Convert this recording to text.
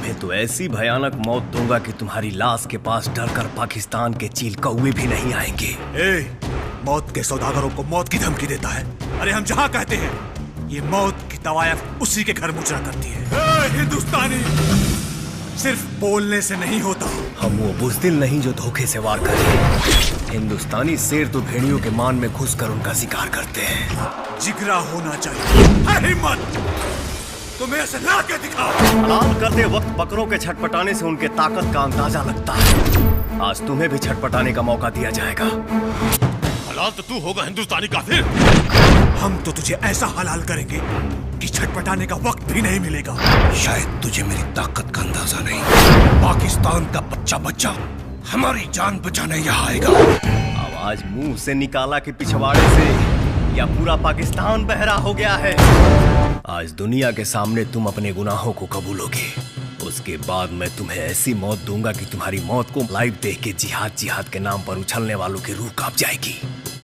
तुम्हें तो ऐसी भयानक मौत दूंगा कि तुम्हारी लाश के पास डरकर पाकिस्तान के चील कौवे भी नहीं आएंगे। मौत के सौदागरों को मौत की धमकी देता है। अरे हम जहाँ कहते हैं ये मौत की तवायफ उसी के घर मुजरा करती है। हिंदुस्तानी सिर्फ बोलने से नहीं होता। हम वो बुज़दिल नहीं जो धोखे से वार करे। हिंदुस्तानी शेर तो भेड़ियों के मान में घुसकर उनका शिकार करते हैं। जिगरा होना चाहिए, हिम्मत। तुम्हें ऐसे ला के दिखाओ। हलाल करते वक्त बकरों के छटपटाने से उनके ताकत का अंदाजा लगता है। आज तुम्हें भी छटपटाने का मौका दिया जाएगा। हलाल तो तू होगा हिंदुस्तानी काफिर। हम तो तुझे ऐसा हलाल करेंगे कि छटपटाने का वक्त भी नहीं मिलेगा। शायद तुझे मेरी ताकत का अंदाजा नहीं। पाकिस्तान का बच्चा बच्चा हमारी जान बचाने यहाँ आएगा। आवाज मुंह से निकाला कि पिछवाड़े से या पूरा पाकिस्तान बहरा हो गया है। आज दुनिया के सामने तुम अपने गुनाहों को कबूलोगे। उसके बाद मैं तुम्हें ऐसी मौत दूंगा कि तुम्हारी मौत को लाइव देख के जिहाद जिहाद के नाम पर उछलने वालों की रूह कांप जाएगी।